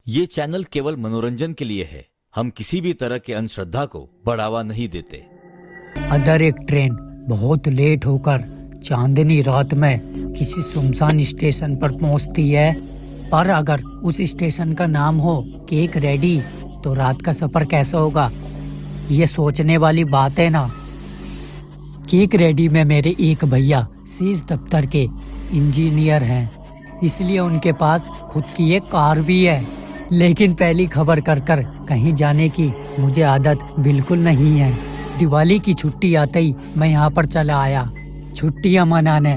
ये चैनल केवल मनोरंजन के लिए है। हम किसी भी तरह के अंधश्रद्धा को बढ़ावा नहीं देते। अदर एक ट्रेन बहुत लेट होकर चांदनी रात में किसी सुनसान स्टेशन पर पहुंचती है। पर अगर उस स्टेशन का नाम हो केक रेडी तो रात का सफर कैसा होगा? ये सोचने वाली बात है ना। केक रेडी में मेरे एक भैया सीज दफ्तर के इंजीनियर हैं, इसलिए उनके पास खुद की एक कार भी है। लेकिन पहली खबर कर कर कहीं जाने की मुझे आदत बिल्कुल नहीं है। दिवाली की छुट्टी आते ही मैं यहाँ पर चला आया छुट्टियाँ मनाने।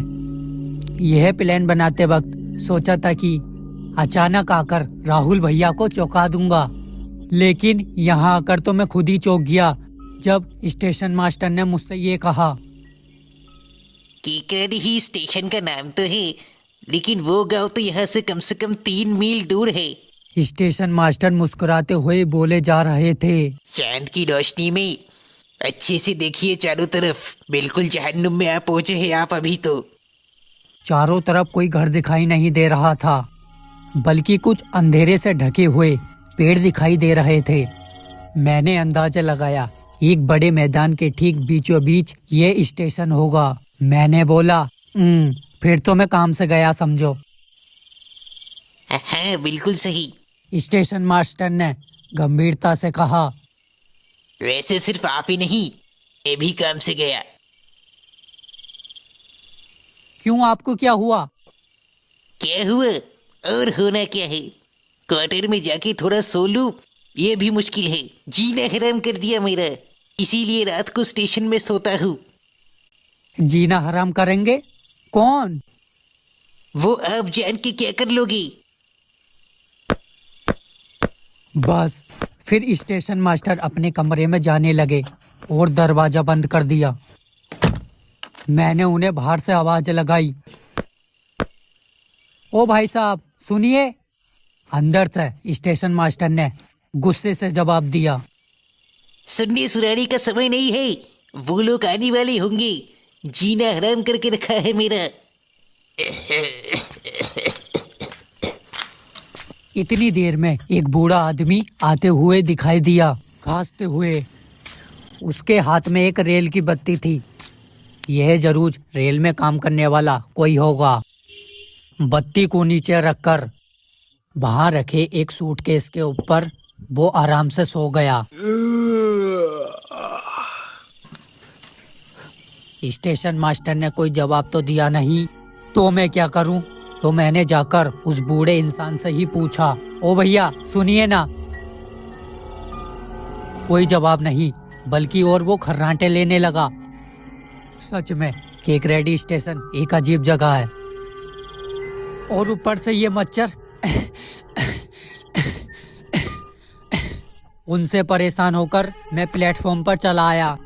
यह प्लान बनाते वक्त सोचा था कि अचानक आकर राहुल भैया को चौंका दूंगा, लेकिन यहाँ आकर तो मैं खुद ही चौंक गया जब स्टेशन मास्टर ने मुझसे ये कहा। केकर ही स्टेशन का नाम तो है, लेकिन वो गांव तो यहाँ से कम 3 मील दूर है। स्टेशन मास्टर मुस्कुराते हुए बोले जा रहे थे। चांद की रोशनी में अच्छे से देखिए चारों तरफ, बिल्कुल जहन्नुम में आप पहुंचे हैं आप अभी तो। चारों तरफ कोई घर दिखाई नहीं दे रहा था, बल्कि कुछ अंधेरे से ढके हुए पेड़ दिखाई दे रहे थे। मैंने अंदाजा लगाया एक बड़े मैदान के ठीक बीचों बीच ये स्टेशन होगा। मैंने बोला फिर तो मैं काम से गया समझो। हाँ बिल्कुल सही। स्टेशन मास्टर ने गंभीरता से कहा। वैसे सिर्फ आप ही नहीं, ये भी काम से गया। क्यों, आपको क्या हुआ? क्या हुआ और होना क्या है? क्वार्टर में जाके थोड़ा सो लूं, ये भी मुश्किल है। जीना हराम कर दिया मेरा, इसीलिए रात को स्टेशन में सोता हूँ। जीना हराम करेंगे? कौन? वो आप जान के क्या कर लोगे? बस फिर स्टेशन मास्टर अपने कमरे में जाने लगे और दरवाजा बंद कर दिया। मैंने उन्हें बाहर से आवाज लगाई, ओ भाई साहब सुनिए। अंदर से स्टेशन मास्टर ने गुस्से से जवाब दिया। सुनने सुनाने का समय नहीं है, वो लोग आने वाले होंगे। जीना हराम करके रखा है मेरा। इतनी देर में एक बूढ़ा आदमी आते हुए दिखाई दिया, घासते हुए। उसके हाथ में एक रेल की बत्ती थी। यह जरूर रेल में काम करने वाला कोई होगा। बत्ती को नीचे रखकर वहां रखे एक सूटकेस के ऊपर वो आराम से सो गया। स्टेशन मास्टर ने कोई जवाब तो दिया नहीं, तो मैं क्या करूं? तो मैंने जाकर उस बूढ़े इंसान से ही पूछा, ओ भैया सुनिए ना। कोई जवाब नहीं, बल्कि और वो खर्राटे लेने लगा। सच में केक रेडी स्टेशन एक अजीब जगह है। और ऊपर से ये मच्छर। उनसे परेशान होकर मैं प्लेटफॉर्म पर चला आया,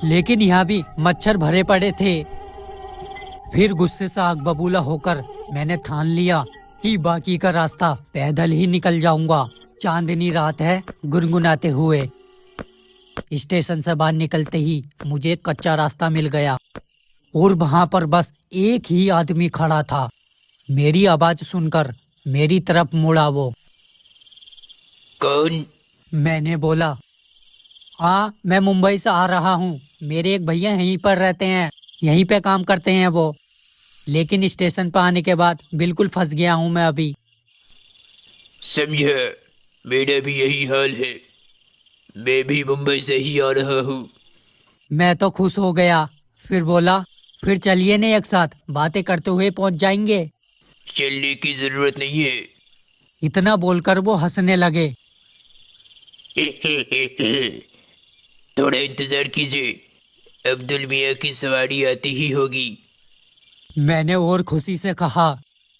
लेकिन यहाँ भी मच्छर भरे पड़े थे। फिर गुस्से से आग बबूला होकर मैंने ठान लिया कि बाकी का रास्ता पैदल ही निकल जाऊंगा। चांदनी रात है, गुनगुनाते हुए। स्टेशन से बाहर निकलते ही मुझे एक कच्चा रास्ता मिल गया और वहां पर बस एक ही आदमी खड़ा था। मेरी आवाज सुनकर मेरी तरफ मुड़ा वो। कौन? मैंने बोला, हाँ मैं मुंबई से आ रहा हूँ। मेरे एक भैया यहीं पर रहते हैं, यहीं पे काम करते हैं वो। लेकिन स्टेशन पर आने के बाद बिल्कुल फंस गया हूँ मैं अभी। समझा, मेरा भी यही हाल है। मैं भी मुंबई से ही आ रहा हूँ। मैं तो खुश हो गया। फिर बोला, फिर चलिए ने एक साथ बातें करते हुए पहुँच जाएंगे। चलने की जरूरत नहीं है। इतना बोलकर वो हंसने लगे। थोड़ा इंतजार कीजिए, अब्दुल मियाँ की सवारी आती ही होगी। मैंने और खुशी से कहा,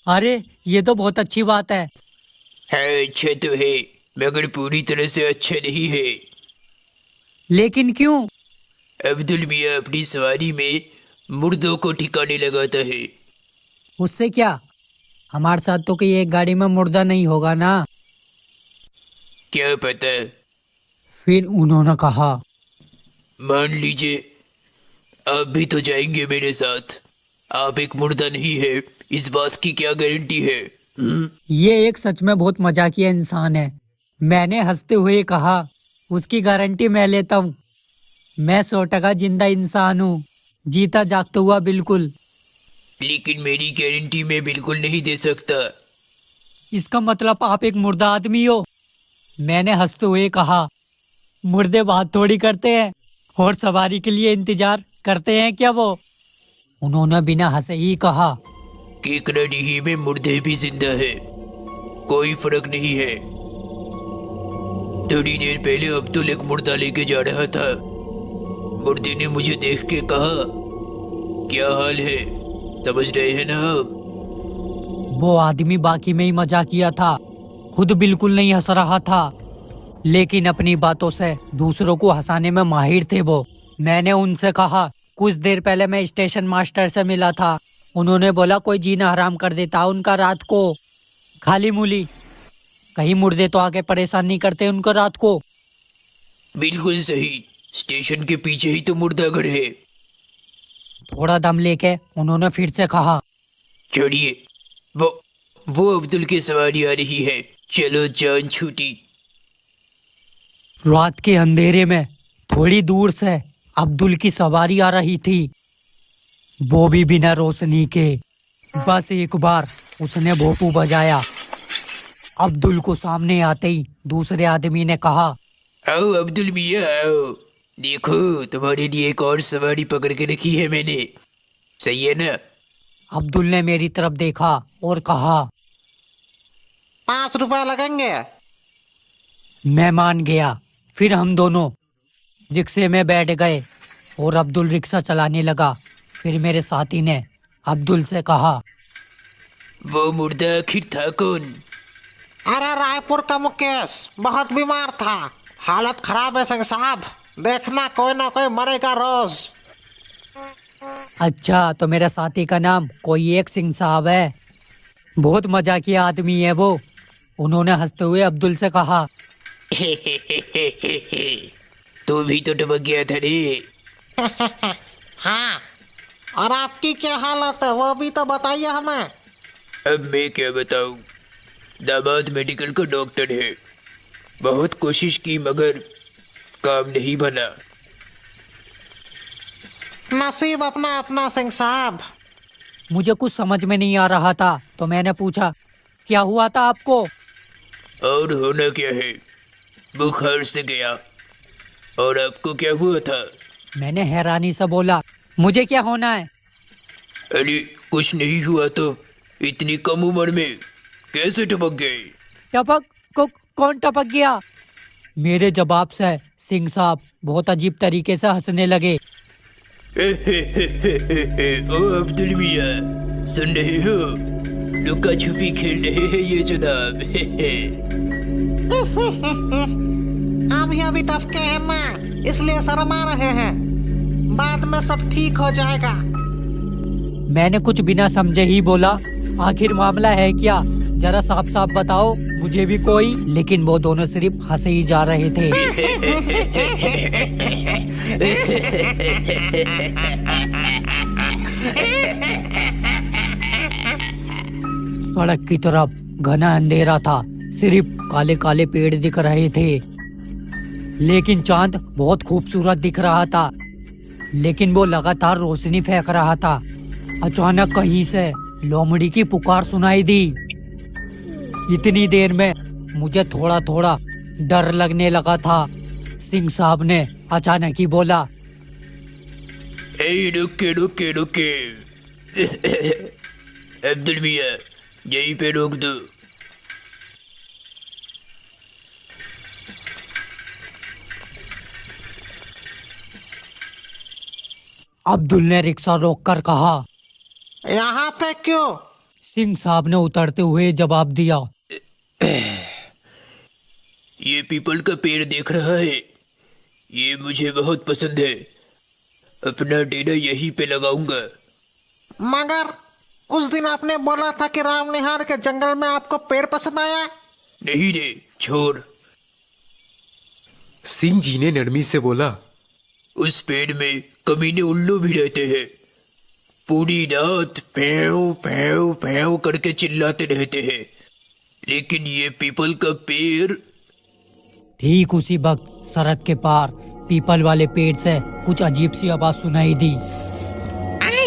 अरे ये तो बहुत अच्छी बात है। हाँ अच्छा तो है, मगर पूरी तरह से अच्छा नहीं है। लेकिन क्यों? अब्दुल मियाँ अपनी सवारी में मुर्दों को ठिकाने लगाता है। उससे क्या? हमारे साथ तो कोई एक गाड़ी में मुर्दा नहीं होगा ना। क्या पता। फिर उन्होंने कहा, मान लीजिए आप भी तो जाएंगे मेरे साथ। आप एक मुर्दा नहीं है, इस बात की क्या गारंटी है? ये एक सच में बहुत मजाकिया इंसान है। मैंने हंसते हुए कहा, उसकी गारंटी मैं लेता हूँ। मैं 100% जिंदा इंसान हूँ, जीता जागता हुआ बिल्कुल। लेकिन मेरी गारंटी मैं बिल्कुल नहीं दे सकता। इसका मतलब आप एक मुर्दा आदमी हो? मैंने हंसते हुए कहा, मुर्दे बात थोड़ी करते हैं और सवारी के लिए इंतजार करते हैं क्या वो? उन्होंने बिना हंसे ही कहा, केकड़ा डीही में मुर्दे भी जिंदा है, कोई फर्क नहीं है। थोड़ी देर पहले अब्दुल एक मुर्दा लेके जा रहा था। मुर्दे ने मुझे देख के कहा, क्या हाल है, समझ रहे हैं ना आप? वो आदमी बाकी में ही मजाकिया था, खुद बिल्कुल नहीं हंस रहा था, लेकिन अपनी बातों से दूसरों को हंसाने में माहिर थे वो। मैंने उनसे कहा, कुछ देर पहले मैं स्टेशन मास्टर से मिला था। उन्होंने बोला कोई जीना हराम कर देता उनका रात को। खाली मूली, कहीं मुर्दे तो आके परेशान नहीं करते उनको रात को? बिल्कुल सही, स्टेशन के पीछे ही तो मुर्दा घर है। थोड़ा दम लेके उन्होंने फिर से कहा, चढ़िए, वो अब्दुल की सवारी आ रही है, चलो जान छूटी। रात के अंधेरे में थोड़ी दूर से अब्दुल की सवारी आ रही थी, वो भी बिना रोशनी के। बस एक बार उसने भोपू बजाया। अब्दुल को सामने आते ही दूसरे आदमी ने कहा, आओ अब्दुल मियाँ आओ, देखो तुम्हारे लिए एक और सवारी पकड़ के रखी है मैंने, सही है ना? अब्दुल ने मेरी तरफ देखा और कहा, 5 रुपए लगेंगे। मैं मान गया। फिर हम दोनों रिक्शे में बैठ गए और अब्दुल रिक्शा चलाने लगा। फिर मेरे साथी ने अब्दुल से कहा, वो मुर्दा आखिर था कौन? अरे रायपुर का मुकेश बहुत बीमार था, हालत खराब है सिंह साहब, देखना कोई ना कोई मरेगा रोज। अच्छा, तो मेरे साथी का नाम कोई एक सिंह साहब है, बहुत मजाकिया आदमी है वो। उन्होंने हंसते हुए अब्दुल से कहा, तू भी तो टपक गया था रे। हाँ, और आपकी क्या हालत है वो भी तो बताइए हमें। अब मैं क्या बताऊं, दामाद मेडिकल का डॉक्टर है, बहुत कोशिश की मगर काम नहीं बना। नसीब अपना अपना सिंह साहब। मुझे कुछ समझ में नहीं आ रहा था तो मैंने पूछा, क्या हुआ था आपको? और होना क्या है, बुखार से गया। और आपको क्या हुआ था? मैंने हैरानी से बोला, मुझे क्या होना है? अरे कुछ नहीं हुआ तो इतनी कम उम्र में कैसे टपक गए? टपक को कौन टपक गया? मेरे जवाब से सिंह साहब बहुत अजीब तरीके से हंसने लगे। ओ अब्दुल मियाँ, सुन रहे हो, लुका छुपी खेल रहे हैं ये जनाब। अभी अभी टपके हैं ना, इसलिए शर्मा रहे हैं, बाद में सब ठीक हो जाएगा। मैंने कुछ बिना समझे ही बोला, आखिर मामला है क्या, जरा साफ साफ बताओ मुझे भी कोई। लेकिन वो दोनों सिर्फ हंसे ही जा रहे थे। सड़क की तरफ घना अंधेरा था, सिर्फ काले काले पेड़ दिख रहे थे, लेकिन चांद बहुत खूबसूरत दिख रहा था। लेकिन वो लगातार रोशनी फेंक रहा था। अचानक कहीं से लोमड़ी की पुकार सुनाई दी। इतनी देर में मुझे थोड़ा थोड़ा डर लगने लगा था। सिंह साहब ने अचानक ही बोला, ए रुके रुके रुके। अब्दुल मियाँ, यहीं पे रोक दो। अब्दुल ने रिक्शा रोककर कहा। यहाँ पे क्यों? सिंह साहब ने उतरते हुए जवाब दिया, ये पीपल का पेड़ देख रहा है, ये मुझे बहुत पसंद है, अपना डेरा यहीं पे लगाऊंगा। मगर उस दिन आपने बोला था कि रामनिहार के जंगल में आपको पेड़ पसंद आया। नहीं रे, छोड़। सिंह जी ने नरमी से बोला, उस पेड़ में कमीने उल्लू भी रहते हैं, पूरी रात पैव पैव पैव करके चिल्लाते रहते हैं, लेकिन ये पीपल का पेड़। ठीक उसी वक्त सड़क के पार पीपल वाले पेड़ से कुछ अजीब सी आवाज सुनाई दी। अरे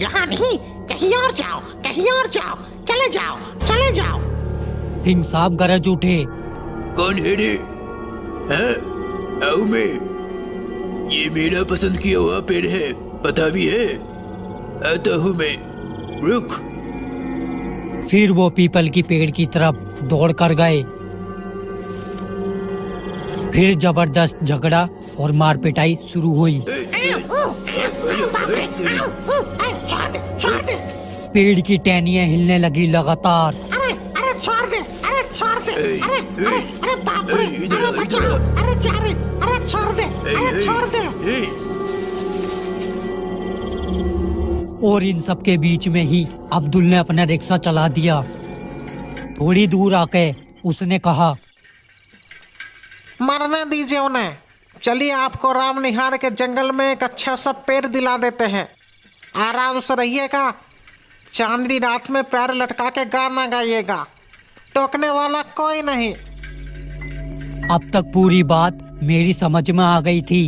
यहाँ नहीं, कहीं और जाओ, कहीं और जाओ, चले जाओ, चले जाओ। सिंह साहब गरज उठे। कौन है रे? हैं? आओ मैं, ये मेरा पसंद किया हुआ पेड़ है, पता भी है, आता हूँ मैं, रुक। फिर वो पीपल की पेड़ की तरफ दौड़ कर गए। फिर जबरदस्त झगड़ा और मार पिटाई शुरू हुई। छोड़ दे। पेड़ की टहनियां हिलने लगी लगातार। अरे छोड़ दे, अरे बाप रे, अरे बचाओ, अरे जा रे, अरे छोड़ दे। और इन सब के बीच में ही अब्दुल ने अपना रिक्शा चला दिया। थोड़ी दूर आके उसने कहा, मरने दीजिए उन्हें, चलिए आपको राम निहार के जंगल में एक अच्छा सा पेड़ दिला देते हैं, आराम से रहिएगा, चांदनी रात में पैर लटका के गाना गाइएगा, टोकने वाला कोई नहीं। अब तक पूरी बात मेरी समझ में आ गई थी,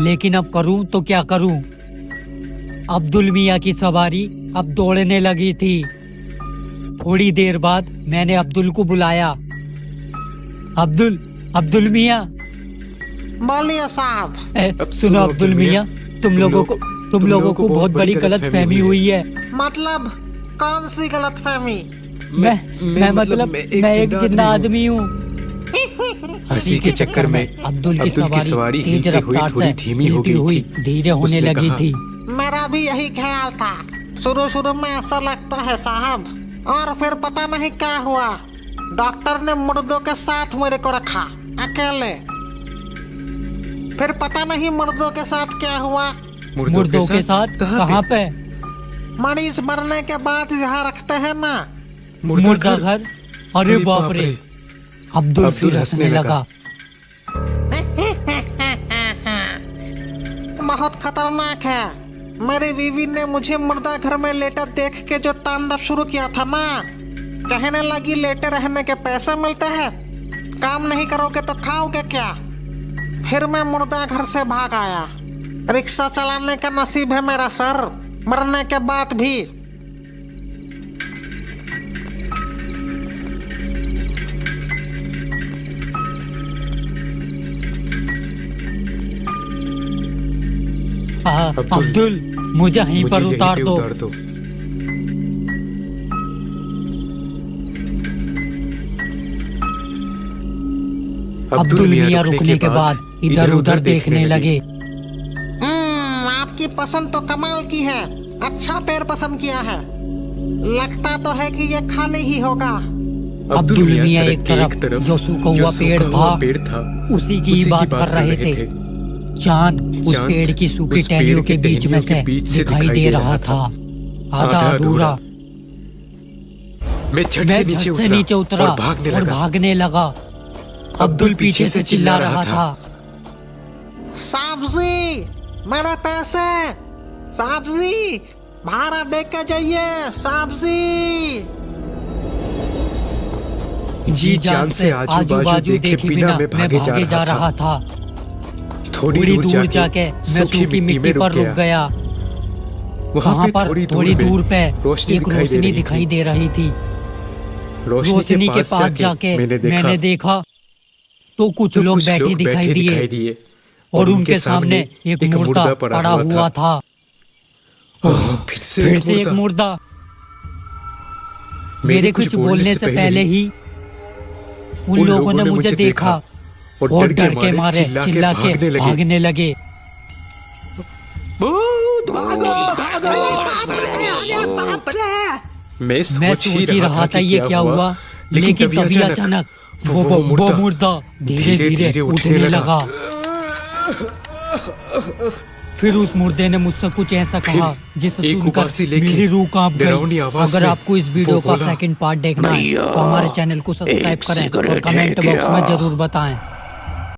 लेकिन अब करूं तो क्या करूं। अब्दुल मियाँ की सवारी अब दौड़ने लगी थी। थोड़ी देर बाद मैंने अब्दुल को बुलाया। अब्दुल मियाँ। बोलिए साहब। सुनो अब्दुल मियाँ, तुम लोगों को बहुत बड़ी गलतफहमी हुई है। मतलब कौन सी गलतफहमी? मैं मतलब मैं एक जिंदा आदमी हूँ। हंसी के चक्कर में अब्दुल की सवारी तेज रफ्तार से हिलती हुई धीरे होने लगी थी। मेरा भी यही ख्याल था, शुरू में ऐसा लगता है साहब, और फिर पता नहीं क्या हुआ, डॉक्टर ने मुर्दों के साथ मेरे को रखा अकेले। फिर पता नहीं मुर्दों के साथ क्या हुआ। मुर्दों के साथ कहाँ पे? मरीज मरने के बाद जहाँ रखते हैं ना, मुर्दा घर। अरे बाप रे, अब्दुल फिर हंसने लगा। बहुत खतरनाक है। मेरी बीवी ने मुझे मुर्दा घर में लेटा देख के जो तांडव शुरू किया था ना, कहने लगी लेटे रहने के पैसे मिलते हैं, काम नहीं करोगे तो खाओगे क्या। फिर मैं मुर्दा घर से भाग आया। रिक्शा चलाने का नसीब है मेरा सर, मरने के बाद भी। अब्दुल, मुझे यहीं पर उतार दो। अब्दुल मियाँ रुकने के बाद इधर उधर देखने लगे। आपकी पसंद तो कमाल की है, अच्छा पेड़ पसंद किया है। लगता तो है कि ये खाली ही होगा। अब्दुल मियाँ एक तरफ जो सूखा हुआ पेड़ था उसी की बात कर रहे थे। चांद उस पेड़ की सूखी टहनियों के बीच में से दिखाई दे रहा था, आधा अधूरा। मैं झट से नीचे उतरा और भागने लगा। अब्दुल पीछे से चिल्ला रहा था, साहब जी, मेरे पैसे, साहब जी, भाड़ा दे के जाइए, साहब जी जान से आजू बाजू देखे बिना मैं भागे जा रहा था। थोड़ी दूर जाके मैं सूखी मिट्टी पर रुक गया। वहाँ पर थोड़ी दूर पे एक रोशनी दिखाई दे रही थी। रोशनी के पास जाके मैंने देखा तो कुछ लोग बैठे दिखाई दिए और उनके सामने एक मुर्दा पड़ा हुआ था। फिर से एक मुर्दा। मेरे कुछ बोलने से पहले ही उन लोगों ने मुझे देखा और डर के मारे चिल्ला के भागने लगे। मैं सोच ही रहा था ये क्या हुआ, लेकिन तभी अचानक वो मुर्दा धीरे धीरे उठने लगा। फिर उस मुर्दे ने मुझसे कुछ ऐसा कहा जिसे सुनकर मेरी रूह कांप गई। अगर आपको इस वीडियो का सेकंड पार्ट देखना है तो हमारे चैनल को सब्सक्राइब करें और कमेंट बॉक्स में जरूर बताएं।